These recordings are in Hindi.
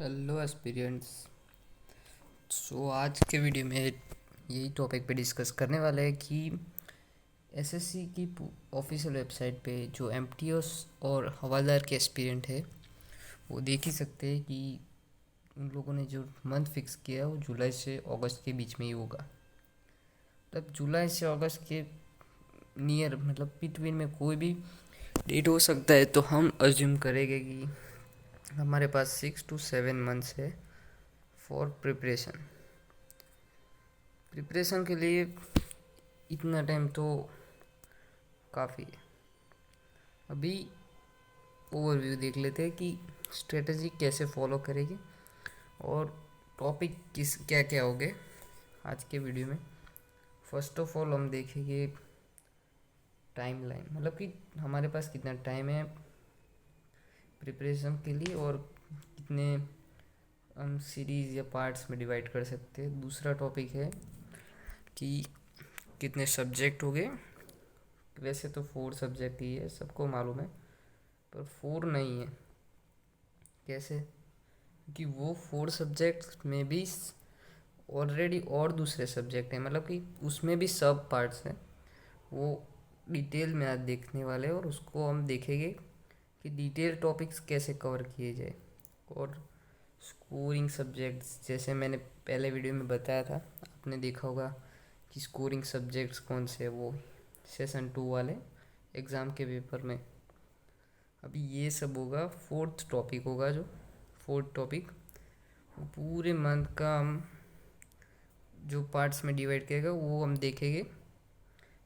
Hello aspirants. आज के वीडियो में यही टॉपिक पे डिस्कस करने वाले हैं कि एसएससी की ऑफिशियल वेबसाइट पे जो एमटीओस और हवालदार के एस्पिरेंट है वो देख ही सकते हैं कि उन लोगों ने जो मंथ फिक्स किया है वो जुलाई से अगस्त के बीच में ही होगा। तब जुलाई से अगस्त के नियर मतलब बिटवीन में कोई भी डेट हो सकता है, तो हम अज्यूम करेंगे कि हमारे पास 6 to 7 मंथ्स है फॉर प्रिपरेशन के लिए। इतना टाइम तो काफ़ी है। अभी ओवरव्यू देख लेते हैं कि स्ट्रेटजी कैसे फॉलो करेगी और टॉपिक किस क्या क्या होंगे आज के वीडियो में। फर्स्ट ऑफ ऑल हम देखेंगे टाइम लाइन, मतलब कि हमारे पास कितना टाइम है प्रिपरेशन के लिए और कितने हम सीरीज़ या पार्ट्स में डिवाइड कर सकते हैं। दूसरा टॉपिक है कि कितने सब्जेक्ट हो गए। वैसे तो 4 सब्जेक्ट ही है, सबको मालूम है, पर 4 नहीं है। कैसे? कि वो 4 सब्जेक्ट में भी ऑलरेडी और दूसरे सब्जेक्ट हैं, मतलब कि उसमें भी सब पार्ट्स हैं। वो डिटेल में आज देखने वाले हैं और उसको हम देखेंगे कि डिटेल टॉपिक्स कैसे कवर किए जाए। और स्कोरिंग सब्जेक्ट्स, जैसे मैंने पहले वीडियो में बताया था, आपने देखा होगा कि स्कोरिंग सब्जेक्ट्स कौन से हैं, वो सेशन 2 वाले एग्ज़ाम के पेपर में। अभी ये सब होगा, फोर्थ टॉपिक होगा। जो फोर्थ टॉपिक वो पूरे मंथ का हम जो पार्ट्स में डिवाइड करेगा वो हम देखेंगे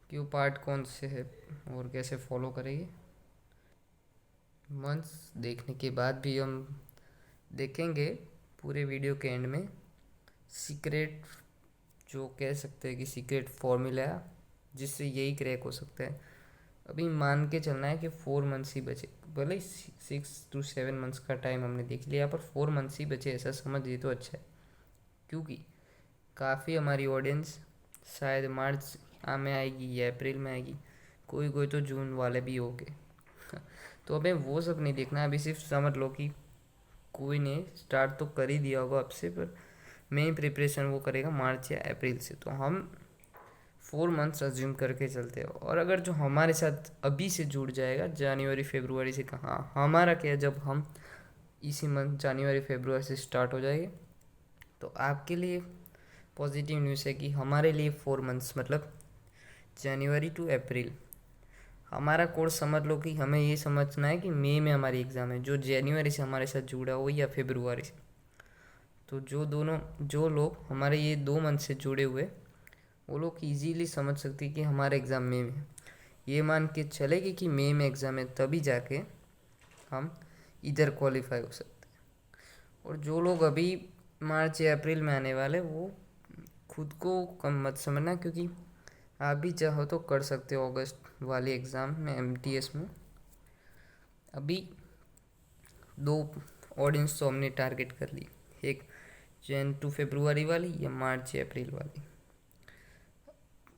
कि वो पार्ट कौन से है और कैसे फॉलो करेंगे। मंथ्स देखने के बाद भी हम देखेंगे पूरे वीडियो के एंड में सीक्रेट, जो कह सकते हैं कि सीक्रेट फॉर्मूला जिससे यही क्रैक हो सकता है। अभी मान के चलना है कि 4 मंथ्स ही बचे, भले 6 to 7 मंथ्स का टाइम हमने देख लिया, पर 4 मंथ्स ही बचे ऐसा समझ लिए तो अच्छा है। क्योंकि काफ़ी हमारी ऑडियंस शायद मार्च में आएगी या अप्रैल में आएगी, कोई कोई तो जून वाले भी हो गए। तो हमें वो सब नहीं देखना। अभी सिर्फ समझ लो कि कोई ने स्टार्ट तो कर ही दिया होगा अब से, पर मेन प्रिपरेशन वो करेगा मार्च या अप्रैल से। तो हम 4 मंथ्स अज्यूम करके चलते हो। और अगर जो हमारे साथ अभी से जुड़ जाएगा जनवरी फरवरी से, कहाँ हमारा क्या, जब हम इसी मंथ जनवरी फरवरी से स्टार्ट हो जाएंगे, तो आपके लिए पॉजिटिव न्यूज़ है कि हमारे लिए 4 मंथ्स मतलब जनवरी टू अप्रैल हमारा कोर्स समझ लो कि हमें ये समझना है कि मई में हमारी एग्ज़ाम है। जो जनवरी से हमारे साथ जुड़ा हो या फरवरी से, तो जो लोग हमारे ये 2 मंथ से जुड़े हुए, वो लोग इजीली समझ सकते हैं कि हमारा एग्ज़ाम मई में है। ये मान के चलेगी कि मई में एग्ज़ाम है, तभी जाके हम इधर क्वालिफाई हो सकते हैं। और जो लोग अभी मार्च या अप्रैल में आने वाले, वो खुद को कम मत समझना, क्योंकि आप भी चाहो तो कर सकते हो अगस्त वाले एग्ज़ाम में एमटीएस में। अभी 2 ऑडियंस तो हमने टारगेट कर ली, एक जन टू फरवरी वाली या मार्च या अप्रैल वाली।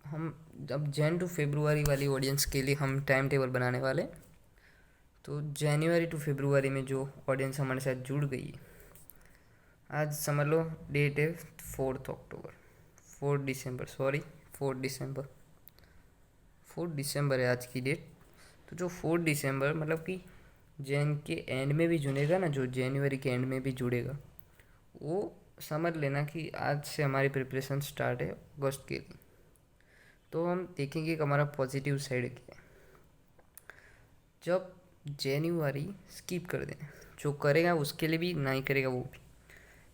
हम अब जन टू फरवरी वाली ऑडियंस के लिए हम टाइम टेबल बनाने वाले। तो जनवरी टू फरवरी में जो ऑडियंस हमारे साथ जुड़ गई है, आज समझ लो डेट है 4 अक्टूबर, 4 दिसंबर, सॉरी 4 दिसंबर, 4 दिसंबर है आज की डेट। तो जो 4 दिसंबर मतलब कि जैन के एंड में भी जुड़ेगा ना, जो जनवरी के एंड में भी जुड़ेगा, वो समझ लेना कि आज से हमारी प्रिपरेशन स्टार्ट है अगस्त के लिए। तो हम देखेंगे कि हमारा पॉजिटिव साइड क्या है। जब जनवरी स्किप कर दें, जो करेगा उसके लिए भी, नहीं करेगा वो भी।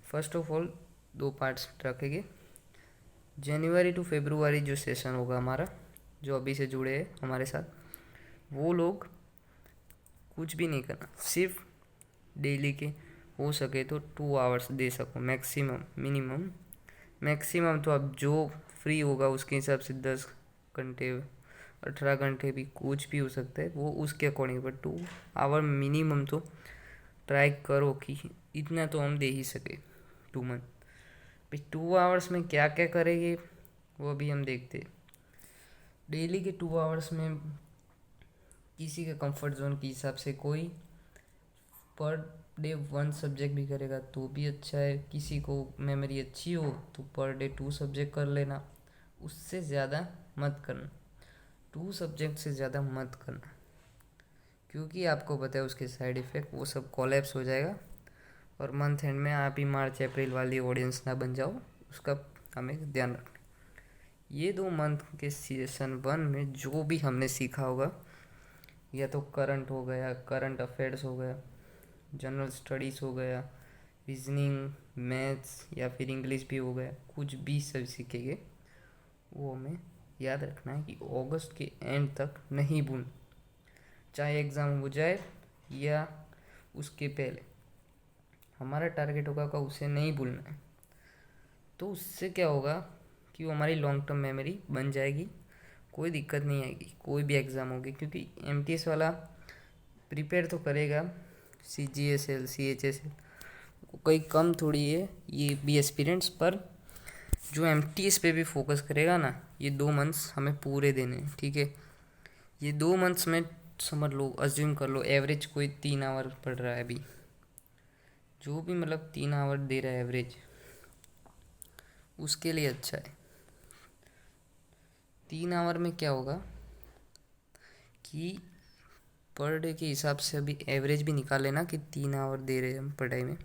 फर्स्ट ऑफ ऑल 2 पार्ट्स रखेंगे। जनवरी टू फरवरी जो सेशन होगा हमारा, जो अभी से जुड़े हैं हमारे साथ, वो लोग कुछ भी नहीं करना, सिर्फ डेली के हो सके तो 2 आवर्स दे सको मैक्सिमम। मिनिमम मैक्सिमम तो अब जो फ्री होगा उसके हिसाब से 10 घंटे 18 घंटे भी कुछ भी हो सकता है, वो उसके अकॉर्डिंग। पर 2 आवर मिनिमम तो ट्राई करो कि इतना तो हम दे ही सके 2 मंथ। भाई 2 आवर्स में क्या क्या करेंगे वो भी हम देखते। डेली के 2 आवर्स में किसी के कंफर्ट जोन के हिसाब से कोई पर डे 1 सब्जेक्ट भी करेगा तो भी अच्छा है। किसी को मेमोरी अच्छी हो तो पर डे 2 सब्जेक्ट कर लेना, उससे ज़्यादा मत करना, 2 सब्जेक्ट से ज़्यादा मत करना, क्योंकि आपको पता है उसके साइड इफ़ेक्ट, वो सब कोलैप्स हो जाएगा और मंथ एंड में आप ही मार्च अप्रैल वाली ऑडियंस ना बन जाओ, उसका हमें ध्यान रखना। ये 2 मंथ के सीजन 1 में जो भी हमने सीखा होगा, या तो करंट हो गया, करंट अफेयर्स हो गया, जनरल स्टडीज़ हो गया, रीजनिंग, मैथ्स या फिर इंग्लिश भी हो गया, कुछ भी सब सीखेंगे वो हमें याद रखना है कि अगस्त के एंड तक नहीं भूलना, चाहे एग्ज़ाम हो जाए या उसके पहले। हमारा टारगेट होगा का उसे नहीं भूलना है। तो उससे क्या होगा कि वो हमारी लॉन्ग टर्म मेमोरी बन जाएगी, कोई दिक्कत नहीं आएगी कोई भी एग्ज़ाम होगी, क्योंकि एमटीएस वाला प्रिपेयर तो करेगा, CGSL CHSL कोई कम थोड़ी है, ये भी एस्पिरेंट्स, पर जो एमटीएस पे भी फोकस करेगा ना, ये 2 मंथ्स हमें पूरे देने हैं, ठीक है। ये 2 मंथ्स में समझ लो, अज्यूम कर लो एवरेज कोई 3 आवर पढ़ रहा है अभी, जो भी मतलब 3 आवर दे रहा है एवरेज, उसके लिए अच्छा है। 3 आवर में क्या होगा कि पर डे के हिसाब से अभी एवरेज भी निकाल लेना कि 3 आवर दे रहे हैं हम पढ़ाई में,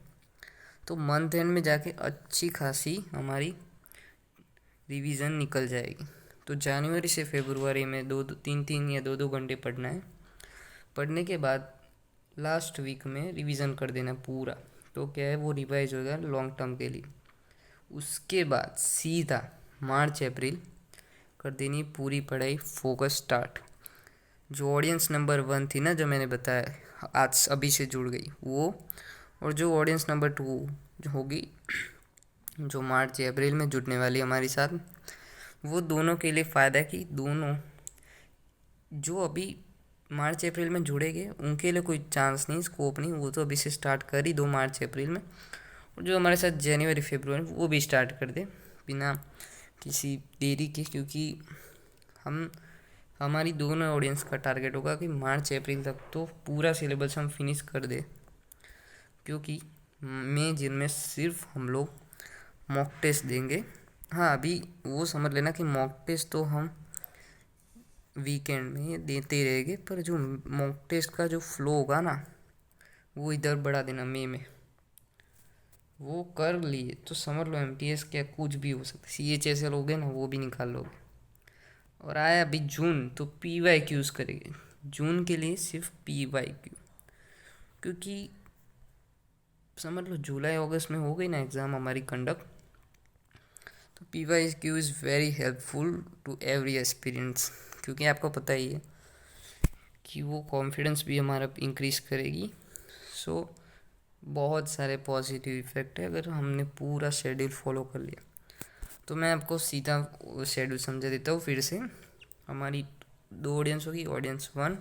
तो मंथ एंड में जाके अच्छी खासी हमारी रिवीजन निकल जाएगी। तो जनवरी से फरवरी में 2-3 या 2-2 घंटे पढ़ना है। पढ़ने के बाद लास्ट वीक में रिवीजन कर देना पूरा, तो क्या है वो रिवाइज होगा लॉन्ग टर्म के लिए। उसके बाद सीधा मार्च अप्रैल कर देनी पूरी पढ़ाई, फोकस स्टार्ट। जो ऑडियंस नंबर 1 थी ना, जो मैंने बताया आज अभी से जुड़ गई वो, और जो ऑडियंस नंबर 2 जो होगी, जो मार्च या अप्रैल में जुड़ने वाली हमारे साथ, वो दोनों के लिए फ़ायदा है कि दोनों जो अभी मार्च अप्रैल में जुड़ेंगे उनके लिए कोई चांस नहीं, स्कोप नहीं, वो तो अभी से स्टार्ट कर ही दो मार्च अप्रैल में, और जो हमारे साथ जनवरी फरवरी वो भी स्टार्ट कर दे बिना किसी देरी के, क्योंकि हमारी दोनों ऑडियंस का टारगेट होगा कि मार्च अप्रैल तक तो पूरा सिलेबस हम फिनिश कर दे, क्योंकि मई जून में सिर्फ हम लोग मॉक टेस्ट देंगे। हाँ, अभी वो समझ लेना कि मॉक टेस्ट तो हम वीकेंड में देते रहेंगे, पर जो मॉक टेस्ट का जो फ्लो होगा ना, वो इधर बढ़ा देना मई में। वो कर लिए तो समझ लो एमटीएस क्या कुछ भी हो सकता है, CHSL हो गए ना, वो भी निकाल लोगे। और आया अभी जून, तो PYQs करेंगे जून के लिए, सिर्फ PYQ, क्योंकि समझ लो जुलाई अगस्त में हो गई ना एग्ज़ाम हमारी कंडक्ट, तो PYQ is very helpful to every experience, क्योंकि आपको पता ही है कि वो कॉन्फिडेंस भी हमारा इंक्रीज़ करेगी। सो बहुत सारे पॉजिटिव इफ़ेक्ट है अगर हमने पूरा शेड्यूल फॉलो कर लिया। तो मैं आपको सीधा शेड्यूल समझा देता हूँ फिर से। हमारी 2 ऑडियंस होगी, ऑडियंस 1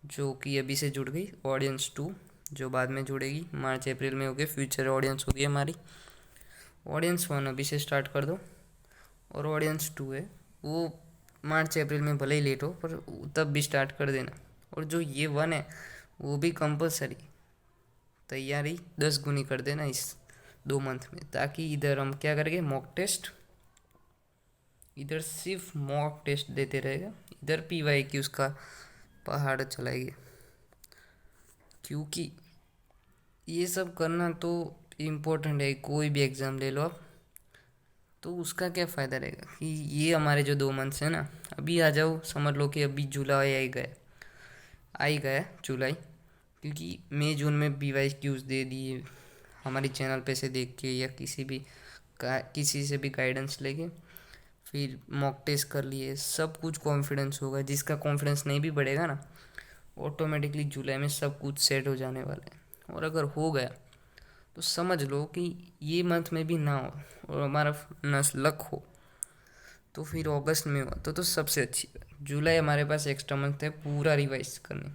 जो कि अभी से जुड़ गई, ऑडियंस 2 जो बाद में जुड़ेगी, मार्च अप्रैल में होगी, फ्यूचर ऑडियंस होगी हमारी। ऑडियंस 1 अभी से स्टार्ट कर दो, और ऑडियंस 2 है वो मार्च अप्रैल में भले ही लेट हो पर तब भी स्टार्ट कर देना। और जो ये 1 है वो भी कंपलसरी तैयारी 10 गुनी कर देना इस 2 मंथ में, ताकि इधर हम क्या करेंगे मॉक टेस्ट, इधर सिर्फ मॉक टेस्ट देते रहेगा, इधर PYQ उसका पहाड़ चलाएंगे। क्योंकि ये सब करना तो इम्पोर्टेंट है, कोई भी एग्ज़ाम ले लो आप, तो उसका क्या फ़ायदा रहेगा कि ये हमारे जो 2 मंथ्स हैं ना, अभी आ जाओ समझ लो कि अभी जुलाई आ ही गया जुलाई, क्योंकि मई जून में PYQs दे दिए हमारे चैनल पे से देख के, या किसी से भी गाइडेंस लेके, फिर मॉक टेस्ट कर लिए, सब कुछ कॉन्फिडेंस होगा। जिसका कॉन्फिडेंस नहीं भी बढ़ेगा ना, ऑटोमेटिकली जुलाई में सब कुछ सेट हो जाने वाला है। और अगर हो गया तो समझ लो कि ये मंथ में भी ना हो और हमारा नस लक हो तो फिर अगस्त में हुआ तो सबसे अच्छी बात। जुलाई हमारे पास एक्स्ट्रा मंथ है पूरा रिवाइज करने,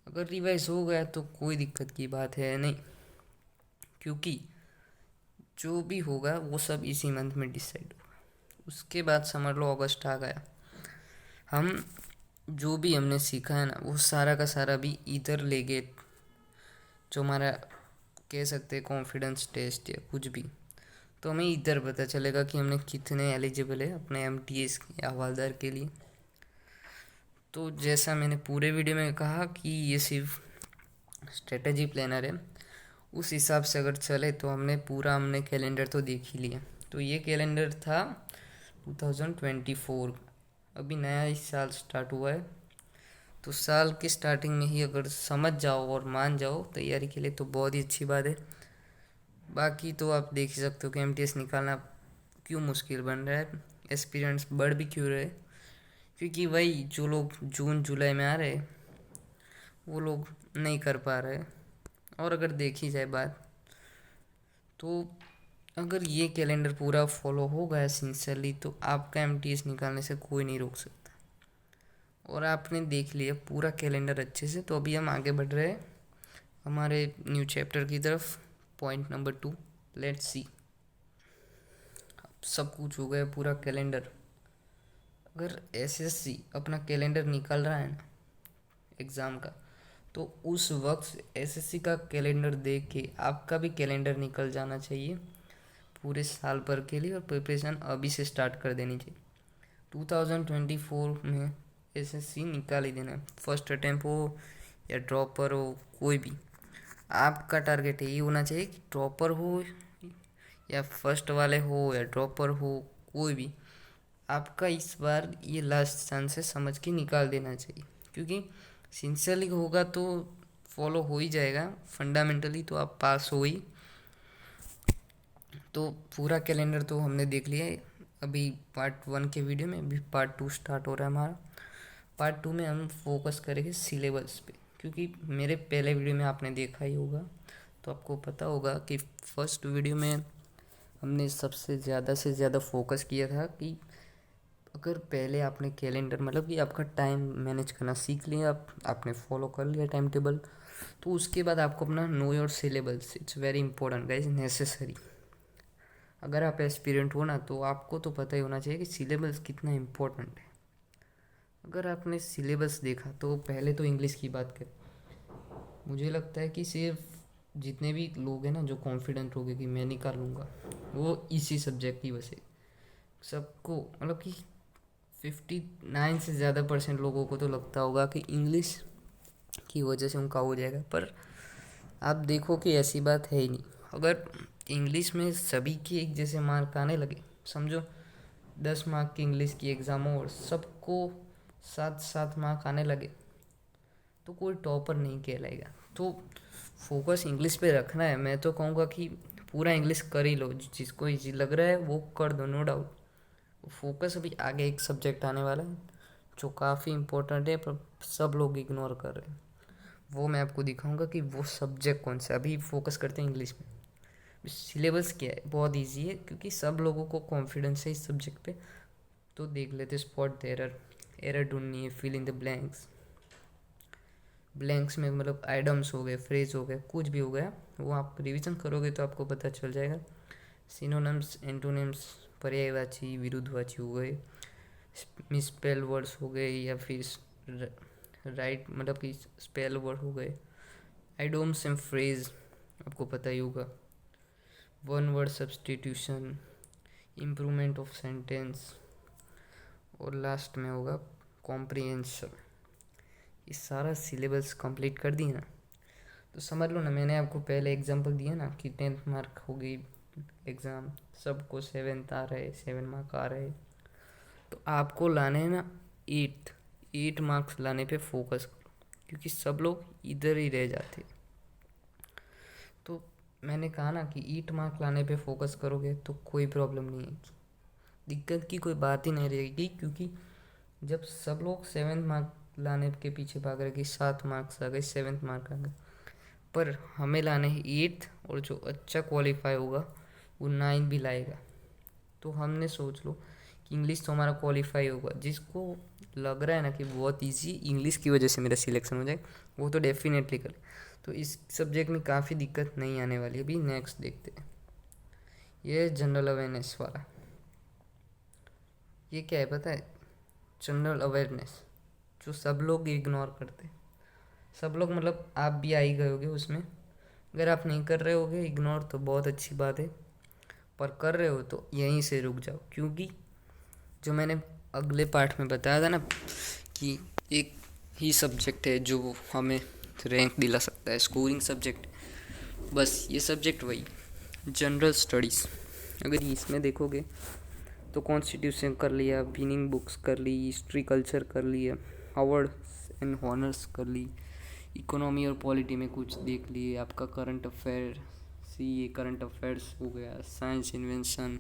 अगर रिवाइज हो गया तो कोई दिक्कत की बात है नहीं, क्योंकि जो भी होगा वो सब इसी मंथ में डिसाइड होगा। उसके बाद समझ लो अगस्त आ गया, हम जो भी हमने सीखा है ना वो सारा का सारा भी इधर ले गए जो हमारा कह सकते हैं कॉन्फिडेंस टेस्ट या कुछ भी, तो हमें इधर पता चलेगा कि हमने कितने एलिजिबल है अपने एमटीएस या हवालदार के लिए। तो जैसा मैंने पूरे वीडियो में कहा कि ये सिर्फ स्ट्रेटजी प्लानर है, उस हिसाब से अगर चले तो हमने कैलेंडर तो देख ही लिया। तो ये कैलेंडर था 2024, अभी नया इस साल स्टार्ट हुआ है। तो साल की स्टार्टिंग में ही अगर समझ जाओ और मान जाओ तैयारी के लिए तो बहुत ही अच्छी बात है। बाकी तो आप देख ही सकते हो कि एमटीएस निकालना क्यों मुश्किल बन रहा है, एक्सपीरियंस बढ़ भी क्यों रहे, क्योंकि वही जो लोग जून जुलाई में आ रहे वो लोग नहीं कर पा रहे। और अगर देखी जाए बात, तो अगर ये कैलेंडर पूरा फॉलो हो गया सिंसियरली तो आपका एमटीएस निकालने से कोई नहीं रोक सकता। और आपने देख लिया पूरा कैलेंडर अच्छे से, तो अभी हम आगे बढ़ रहे हैं हमारे न्यू चैप्टर की तरफ। Point number 2, let's see. सब कुछ हो गया पूरा कैलेंडर। अगर एसएससी अपना कैलेंडर निकाल रहा है ना एग्ज़ाम का, तो उस वक्त एसएससी का कैलेंडर देख के आपका भी कैलेंडर निकल जाना चाहिए पूरे साल भर के लिए, और प्रिपरेशन अभी से स्टार्ट कर देनी चाहिए। 2024 में एसएससी निकाल ही देना है, फर्स्ट अटैम्प्ट हो या ड्रॉपर हो, कोई भी आपका टारगेट यही होना चाहिए कि ड्रॉपर हो या फर्स्ट वाले हो या ड्रॉपर हो, कोई भी आपका इस बार ये लास्ट चांस है, समझ के निकाल देना चाहिए। क्योंकि सिंसियरली होगा तो फॉलो हो ही जाएगा, फंडामेंटली तो आप पास हो ही। तो पूरा कैलेंडर तो हमने देख लिया है अभी पार्ट 1 के वीडियो में, अभी पार्ट 2 स्टार्ट हो रहा है हमारा। पार्ट 2 में हम फोकस करेंगे सिलेबस पे, क्योंकि मेरे पहले वीडियो में आपने देखा ही होगा तो आपको पता होगा कि फर्स्ट वीडियो में हमने सबसे ज़्यादा से ज़्यादा फोकस किया था कि अगर पहले आपने कैलेंडर मतलब कि आपका टाइम मैनेज करना सीख लिया, आपने फॉलो कर लिया टाइम टेबल, तो उसके बाद आपको अपना know your syllabus, it's very important guys, necessary. अगर आप एस्पिरेंट हो ना तो आपको तो पता ही होना चाहिए कि सिलेबस कितना इम्पोर्टेंट है। अगर आपने सिलेबस देखा तो पहले तो इंग्लिश की बात करें, मुझे लगता है कि सिर्फ जितने भी लोग हैं ना जो कॉन्फिडेंट हो गए कि मैं निकाल लूँगा, वो इसी सब्जेक्ट की वजह से सबको मतलब कि 59 से ज़्यादा % लोगों को तो लगता होगा कि इंग्लिश की वजह से उनका हो जाएगा, पर आप देखो कि ऐसी बात है ही नहीं। अगर इंग्लिश में सभी के एक जैसे मार्क आने लगे, समझो 10 मार्क की इंग्लिश की एग्ज़ाम हो और सबको 7-7 मार्क आने लगे, तो कोई टॉपर नहीं कहलाएगा। तो फोकस इंग्लिश पे रखना है। मैं तो कहूँगा कि पूरा इंग्लिश कर ही लो, जिसको इजी लग रहा है वो कर दो, नो डाउट। फोकस अभी आगे एक सब्जेक्ट आने वाला है जो काफ़ी इम्पोर्टेंट है पर सब लोग इग्नोर कर रहे हैं, वो मैं आपको दिखाऊंगा कि वो सब्जेक्ट कौन सा। अभी फोकस करते हैं इंग्लिश में। सिलेबस क्या है, बहुत इजी है क्योंकि सब लोगों को कॉन्फिडेंस है इस सब्जेक्ट पे। तो देख लेते स्पॉट एरर, एरर ढूंढनी है, fill in the blanks. Blanks में मतलब आइडम्स हो गए, फ्रेज हो गए, कुछ भी हो गया, वो आप रिवीजन करोगे तो आपको पता चल जाएगा। सिनोनिम्स, एंटोनिम्स, पर्यायवाची, विरुद्धवाची हो गए, मिसस्पेल वर्ड्स हो गए या फिर राइट मतलब कि स्पेल वर्ड हो गए, आइडोम्स एंड फ्रेज आपको पता ही होगा, one word substitution, improvement of sentence, और लास्ट में होगा कॉम्प्रिहेंशन। ये सारा सिलेबस कंप्लीट कर दिया ना तो समझ लो ना, मैंने आपको पहले एग्जांपल दिया ना कि 10th मार्क हो गई एग्ज़ाम, सबको 7th आ रहे, 7 मार्क आ रहे, तो आपको लाने हैं ना 8 मार्क्स लाने पे फोकस करो, क्योंकि सब लोग इधर ही रह जाते। तो मैंने कहा ना कि 8 मार्क लाने पे फोकस करोगे तो कोई प्रॉब्लम नहीं है, दिक्कत की कोई बात ही नहीं रहेगी। क्योंकि जब सब लोग 7 मार्क लाने के पीछे भाग रहे कि 7 मार्क्स आ गए, 7th मार्क आ गए, पर हमें लाने हैं 8, और जो अच्छा क्वालिफाई होगा वो 9 भी लाएगा। तो हमने सोच लो कि इंग्लिश तो हमारा क्वालिफाई होगा, जिसको लग रहा है ना कि बहुत इजी इंग्लिश की वजह से मेरा सिलेक्शन हो जाए, वो तो डेफिनेटली कर। तो इस सब्जेक्ट में काफ़ी दिक्कत नहीं आने वाली। अभी नेक्स्ट देखते हैं, ये जनरल अवेयरनेस वाला। ये क्या है पता है? जनरल अवेयरनेस जो सब लोग इग्नोर करते हैं। सब लोग मतलब आप भी आ ही गए होगे उसमें, अगर आप नहीं कर रहे होगे इग्नोर तो बहुत अच्छी बात है, पर कर रहे हो तो यहीं से रुक जाओ, क्योंकि जो मैंने अगले पार्ट में बताया था ना कि एक ही सब्जेक्ट है जो हमें रैंक दिला सकता है, स्कोरिंग सब्जेक्ट, बस ये सब्जेक्ट वही जनरल स्टडीज़। अगर इसमें देखोगे तो कॉन्स्टिट्यूशन कर लिया, विनिंग बुक्स कर ली, हिस्ट्री कल्चर कर लिया, अवार्ड्स एंड हॉनर्स कर ली, इकोनॉमी और पॉलिटी में कुछ देख लिए, आपका करंट अफेयर, सी करंट अफेयर्स हो गया, साइंस इन्वेंशन,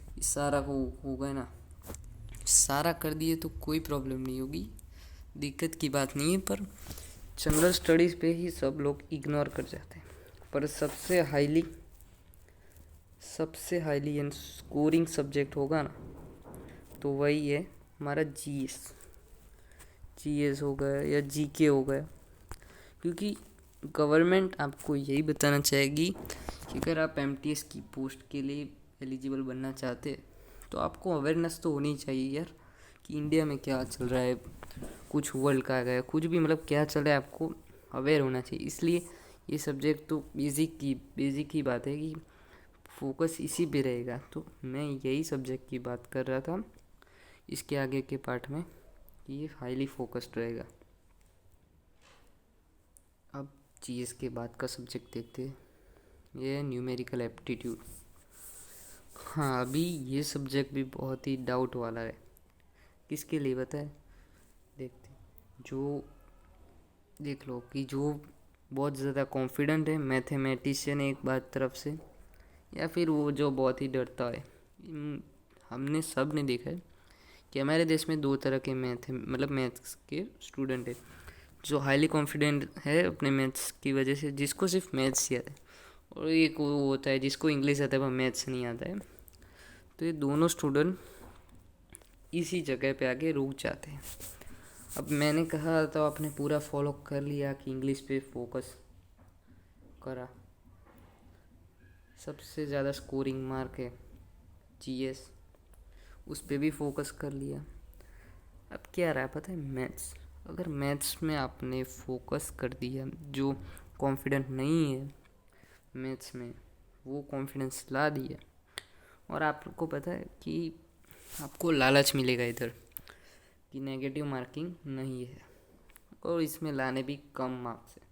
ये सारा हो गया ना, सारा कर दिए तो कोई प्रॉब्लम नहीं होगी, दिक्कत की बात नहीं है। पर जनरल स्टडीज़ पे ही सब लोग इग्नोर कर जाते हैं। पर सबसे हाईली एंड स्कोरिंग सब्जेक्ट होगा ना तो वही है हमारा जीएस हो गया या जीके हो गया, क्योंकि गवर्नमेंट आपको यही बताना चाहेगी कि अगर आप एमटीएस की पोस्ट के लिए एलिजिबल बनना चाहते तो आपको अवेयरनेस तो होनी चाहिए यार, कि इंडिया में क्या चल रहा है, कुछ वर्ल्ड का आ गया, कुछ भी मतलब क्या चल रहा है आपको अवेयर होना चाहिए। इसलिए ये सब्जेक्ट तो बेसिक की बात है कि फोकस इसी पे रहेगा। तो मैं यही सब्जेक्ट की बात कर रहा था इसके आगे के पार्ट में कि ये हाईली फोकस्ड रहेगा। अब जीएस के बाद का सब्जेक्ट देखते हैं, ये है न्यूमेरिकल एप्टीट्यूड। हाँ, अभी ये सब्जेक्ट भी बहुत ही डाउट वाला है। किसके लिए बताए, देखते जो देख लो कि जो बहुत ज़्यादा कॉन्फिडेंट है, मैथमेटिशियन एक बात तरफ से, या फिर वो जो बहुत ही डरता है। हमने सब ने देखा है कि हमारे देश में दो तरह के मैथ्स के स्टूडेंट है, जो हाईली कॉन्फिडेंट है अपने मैथ्स की वजह से, जिसको सिर्फ मैथ्स आता है, और एक वो होता है जिसको इंग्लिश आता है पर मैथ्स नहीं आता है। तो ये दोनों स्टूडेंट इसी जगह पे आके रुक जाते हैं। अब मैंने कहा तो आपने पूरा फॉलो कर लिया कि इंग्लिश पे फोकस करा, सबसे ज़्यादा स्कोरिंग मार्क है जीएस, उस पर भी फोकस कर लिया। अब क्या रहा पता है, मैथ्स। अगर मैथ्स में आपने फोकस कर दिया, जो कॉन्फिडेंट नहीं है मैथ्स में वो कॉन्फिडेंस ला दिया, और आपको पता है कि आपको लालच मिलेगा इधर कि नेगेटिव मार्किंग नहीं है और इसमें लाने भी कम मार्क्स है।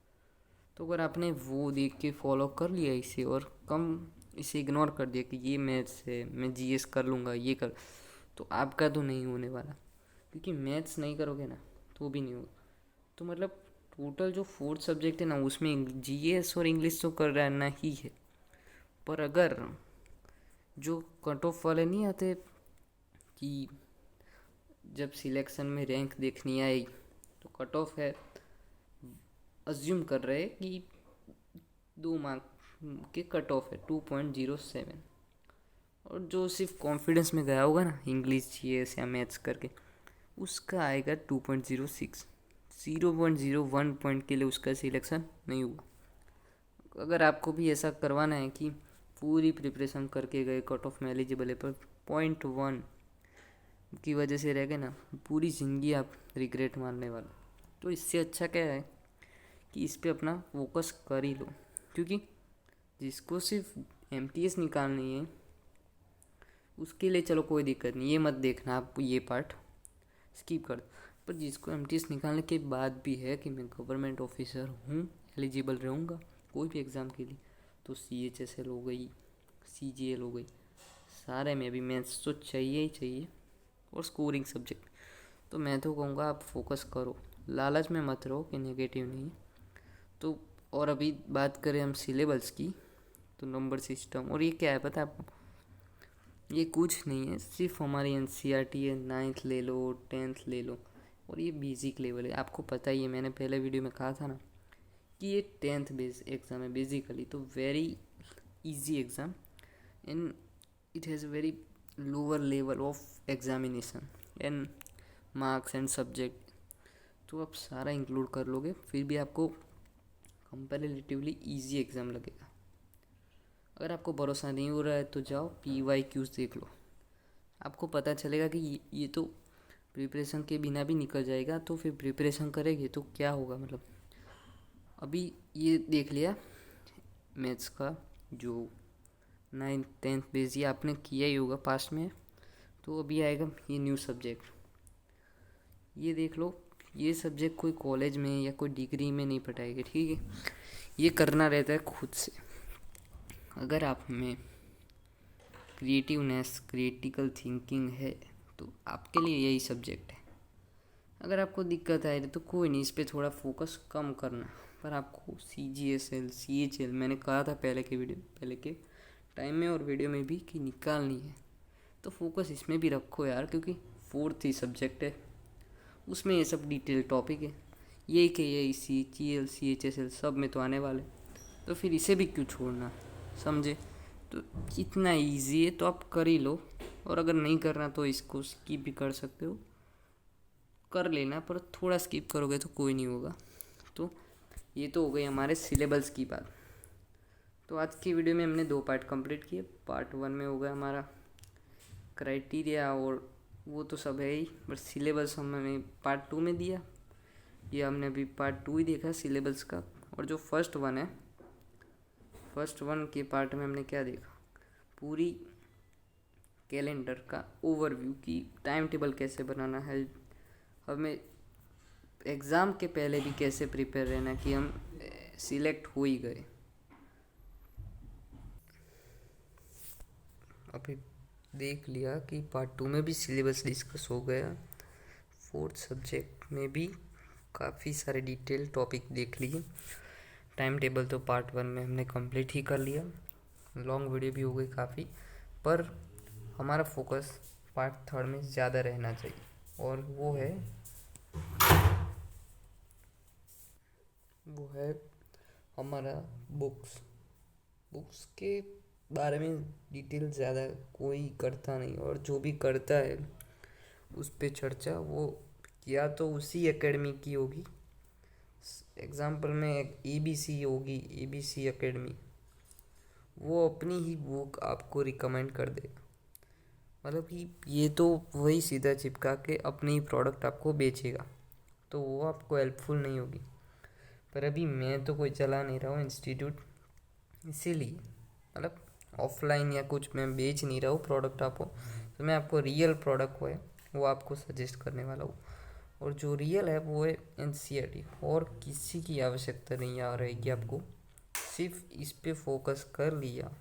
तो अगर आपने वो देख के फॉलो कर लिया इसे और कम इसे इग्नोर कर दिया कि ये मैथ्स है, मैं जीएस कर लूँगा, ये कर, तो आपका तो नहीं होने वाला, क्योंकि मैथ्स नहीं करोगे ना तो भी नहीं होगा। तो मतलब टोटल जो फोर्थ सब्जेक्ट है ना उसमें जीएस और इंग्लिश तो कर रहा ना ही है। पर अगर जो कट ऑफ वाले नहीं आते कि जब सिलेक्शन में रैंक देखनी आई तो कट ऑफ है, अज्यूम कर रहे कि 2 मार्क के कट ऑफ है 2.07, और जो सिर्फ कॉन्फिडेंस में गया होगा ना इंग्लिश जीएस या मैथ्स करके, उसका आएगा 2.06, 0.01 पॉइंट के लिए उसका सिलेक्शन नहीं हुआ। अगर आपको भी ऐसा करवाना है कि पूरी प्रिपरेशन करके गए, कट ऑफ में एलिजिबल है, पर 0.1 की वजह से रह गए ना, पूरी ज़िंदगी आप रिग्रेट मारने वाले। तो इससे अच्छा क्या है कि इस पे अपना फोकस कर ही लो, क्योंकि जिसको सिर्फ एमटीएस निकालनी है उसके लिए चलो कोई दिक्कत नहीं, ये मत देखना आप, ये पार्ट स्किप कर। पर जिसको एमटीएस निकालने के बाद भी है कि मैं गवर्नमेंट ऑफिसर हूँ, एलिजिबल रहूँगा कोई भी एग्ज़ाम के लिए, तो CHSL हो गई, CGL हो गई, सारे में भी मैथ्स तो चाहिए ही चाहिए, और स्कोरिंग सब्जेक्ट। तो मैं तो कहूँगा आप फोकस करो, लालच में मत रहो कि नेगेटिव नहीं। तो और अभी बात करें हम सिलेबस की, तो नंबर सिस्टम, और ये क्या है पता है आपको, ये कुछ नहीं है, सिर्फ हमारी एनसीईआरटी है, 9th ले लो, 10th ले लो, और ये बेसिक लेवल है। आपको पता ही है, मैंने पहले वीडियो में कहा था ना कि ये 10th बेस एग्ज़ाम है बेसिकली, तो very easy exam, and it has a very lower level of examination and marks and subject. तो आप सारा इंक्लूड कर लोगे फिर भी आपको कंपैरेटिवली इजी एग्ज़ाम लगेगा। अगर आपको भरोसा नहीं हो रहा है तो जाओ PYQs देख लो, आपको पता चलेगा कि ये तो प्रिपरेशन के बिना भी निकल जाएगा। तो फिर प्रिपरेशन करेंगे तो क्या होगा, मतलब अभी ये देख लिया मैथ्स का जो 9th 10th बेस ये आपने किया ही होगा पास्ट में। तो अभी आएगा ये न्यू सब्जेक्ट। ये देख लो, ये सब्जेक्ट कोई कॉलेज में या कोई डिग्री में नहीं पढ़ाएगी, ठीक है। ये करना रहता है खुद से। अगर आप में क्रिएटिवनेस, क्रिटिकल थिंकिंग है तो आपके लिए यही सब्जेक्ट है। अगर आपको दिक्कत आ रही तो कोई नहीं, इस पर थोड़ा फोकस कम करना। पर आपको CGSL CHL मैंने कहा था पहले के टाइम में और वीडियो में भी कि निकालनी है, तो फोकस इसमें भी रखो यार, क्योंकि 4th ही सब्जेक्ट है, उसमें ये सब डिटेल टॉपिक है। ये कि ये CGL CHSL सब में तो आने वाले, तो फिर इसे भी क्यों छोड़ना, समझे। तो इतना इजी है तो आप कर ही लो, और अगर नहीं करना तो इसको स्किप भी कर सकते हो, कर लेना, पर थोड़ा स्किप करोगे तो कोई नहीं होगा। तो ये तो हो गई हमारे सिलेबस की बात। तो आज की वीडियो में हमने 2 पार्ट कंप्लीट किए। पार्ट 1 में हो गया हमारा क्राइटेरिया, और वो तो सब है ही, बट सिलेबस हमने पार्ट 2 में दिया। ये हमने अभी पार्ट 2 ही देखा सिलेबस का। और जो फर्स्ट वन के पार्ट में हमने क्या देखा, पूरी कैलेंडर का ओवरव्यू की टाइम टेबल कैसे बनाना है, हमें एग्ज़ाम के पहले भी कैसे प्रिपेयर रहना कि हम सिलेक्ट हो ही गए। अभी देख लिया कि पार्ट 2 में भी सिलेबस डिस्कस हो गया। 4th सब्जेक्ट में भी काफ़ी सारे डिटेल टॉपिक देख लिए। टाइम टेबल तो पार्ट 1 में हमने कंप्लीट ही कर लिया। लॉन्ग वीडियो भी हो गई काफ़ी, पर हमारा फोकस पार्ट 3 में ज़्यादा रहना चाहिए, और वो है हमारा बुक्स के बारे में डिटेल ज़्यादा कोई करता नहीं, और जो भी करता है उस पे चर्चा वो या तो उसी एकेडमी की होगी। एग्जाम्पल में एक ABC होगी, ABC एकेडमी, वो अपनी ही बुक आपको रिकमेंड कर देगा। मतलब कि ये तो वही सीधा चिपका के अपनी ही प्रोडक्ट आपको बेचेगा, तो वो आपको हेल्पफुल नहीं होगी। पर अभी मैं तो कोई चला नहीं रहा हूँ इंस्टीट्यूट, इसीलिए मतलब ऑफलाइन या कुछ मैं बेच नहीं रहा हूँ प्रोडक्ट आपको, तो मैं आपको रियल प्रोडक्ट है वो आपको सजेस्ट करने वाला हूँ। और जो रियल है वो है NCERT, और किसी की आवश्यकता नहीं आ रहेगी आपको। सिर्फ इस पे फोकस कर लिया,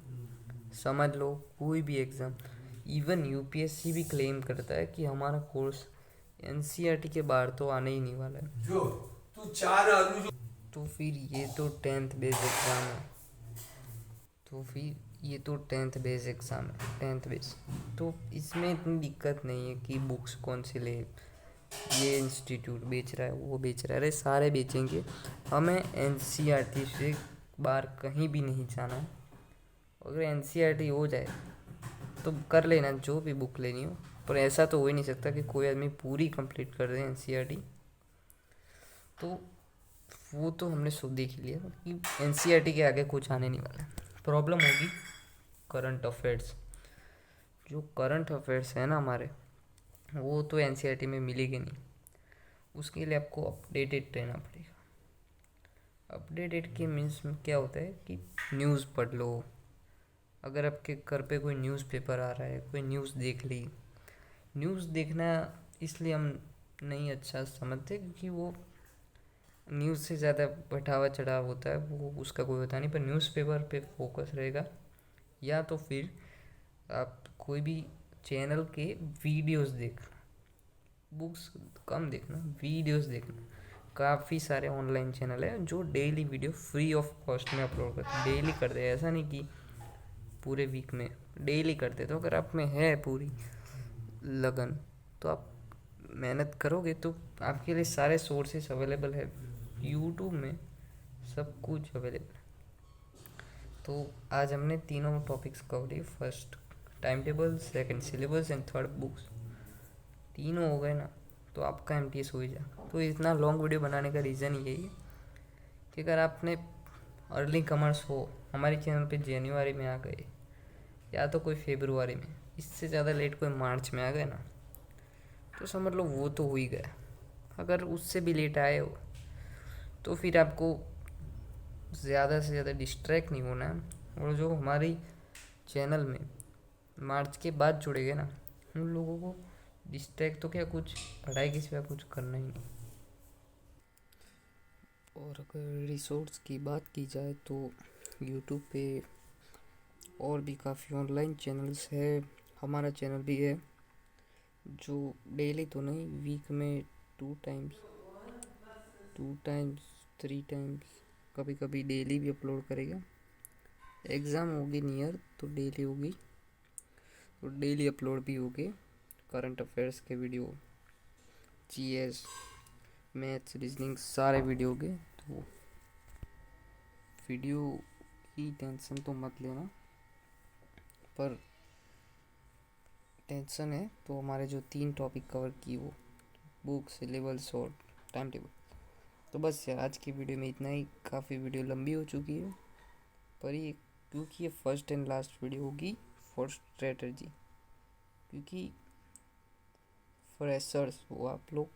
समझ लो कोई भी एग्ज़ाम, इवन UPSC भी क्लेम करता है कि हमारा कोर्स NCERT के बाहर तो आने ही नहीं वाला है। जो तू तो फिर ये तो 10th बेस एग्ज़ाम है, तो इसमें इतनी दिक्कत नहीं है कि बुक्स कौन सी ले, ये इंस्टीट्यूट बेच रहा है वो बेच रहा है, अरे सारे बेचेंगे, हमें NCERT से बाहर कहीं भी नहीं जाना है। अगर NCERT हो जाए तो कर लेना जो भी बुक लेनी हो, पर ऐसा तो हो ही नहीं सकता कि कोई आदमी पूरी कंप्लीट कर दे NCERT। तो वो तो हमने सब देख लिया कि NCERT के आगे कुछ आने नहीं वाला है। प्रॉब्लम होगी करंट अफेयर्स, जो करंट अफेयर्स है ना हमारे, वो तो NCERT में मिलेगी नहीं। उसके लिए आपको अपडेटेड रहना पड़ेगा। अपडेटेड के मीन्स में क्या होता है कि न्यूज़ पढ़ लो, अगर आपके घर पे कोई न्यूज़पेपर आ रहा है, कोई न्यूज़ देख ली। न्यूज़ देखना इसलिए हम नहीं अच्छा समझते क्योंकि वो न्यूज़ से ज़्यादा बढ़ावा चढ़ाव होता है, वो उसका कोई होता नहीं। पर न्यूज़पेपर पे फोकस रहेगा, या तो फिर आप कोई भी चैनल के वीडियोस देखना, बुक्स कम देखना, वीडियोस देखना। काफ़ी सारे ऑनलाइन चैनल है जो daily video free of cost में अपलोड करते हैं, डेली करते हैं, ऐसा नहीं कि पूरे वीक में, डेली करते। तो अगर आप में है पूरी लगन तो आप मेहनत करोगे तो आपके लिए सारे सोर्सेस अवेलेबल है, यूट्यूब में सब कुछ अवेलेबल है। तो आज हमने तीनों टॉपिक्स कवर किए, first time table, second syllabus and third books. तीनों हो गए ना तो आपका MTS हो ही जाए। तो इतना लॉन्ग वीडियो बनाने का रीज़न यही है कि अगर आपने अर्ली कमर्स हो, हमारे चैनल पे जनवरी में आ गए या तो कोई फरवरी में, इससे ज़्यादा लेट कोई मार्च में आ गए ना, तो समझ लो वो तो हो ही गया। अगर उससे भी लेट आए हो तो फिर आपको ज़्यादा से ज़्यादा डिस्ट्रैक्ट नहीं होना है। और जो हमारी चैनल में मार्च के बाद जुड़ेंगे ना, उन लोगों को डिस्ट्रैक्ट तो क्या, कुछ पढ़ाई के सिवा कुछ करना ही नहीं। और अगर रिसोर्स की बात की जाए तो यूट्यूब पे और भी काफ़ी ऑनलाइन चैनल्स है। हमारा चैनल भी है जो डेली तो नहीं, वीक में 2 टाइम्स 3 टाइम्स कभी कभी डेली भी अपलोड करेगा। एग्ज़ाम होगी नियर तो डेली होगी, तो डेली अपलोड भी होगी। करंट अफेयर्स के वीडियो, जीएस, मैथ्स, रीजनिंग सारे वीडियो होंगे। तो वीडियो की टेंशन तो मत लेना, पर टेंशन है तो हमारे जो 3 टॉपिक कवर की, वो बुक, सिलेबस और टाइम टेबल। तो बस यार, आज की वीडियो में इतना ही। काफ़ी वीडियो लंबी हो चुकी है, पर ये क्योंकि ये फर्स्ट एंड लास्ट वीडियो होगी फॉर स्ट्रेटजी, क्योंकि फ्रेशर्स हो आप लोग,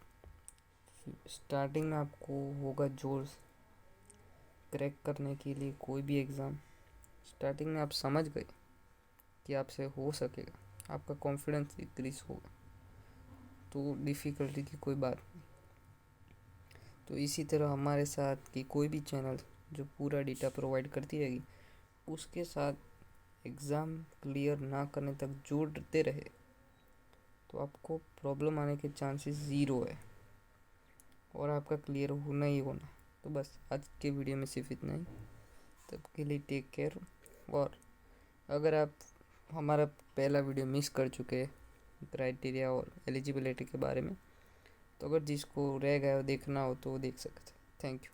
स्टार्टिंग में आपको होगा जोर क्रैक करने के लिए कोई भी एग्ज़ाम। स्टार्टिंग में आप समझ गए कि आपसे हो सकेगा, आपका कॉन्फिडेंस इंक्रीज होगा, तो डिफ़िकल्टी की कोई बात नहीं। तो इसी तरह हमारे साथ की कोई भी चैनल जो पूरा डेटा प्रोवाइड करती रहेगी, उसके साथ एग्ज़ाम क्लियर ना करने तक जोड़ते रहे, तो आपको प्रॉब्लम आने के चांसेस ज़ीरो है और आपका क्लियर होना ही होना। तो बस आज के वीडियो में सिर्फ इतना ही। तब के लिए टेक केयर। और अगर आप हमारा पहला वीडियो मिस कर चुके हैं क्राइटेरिया और एलिजिबिलिटी के बारे में, तो अगर जिसको रह गया हो देखना हो तो वो देख सकते हैं। Thank you.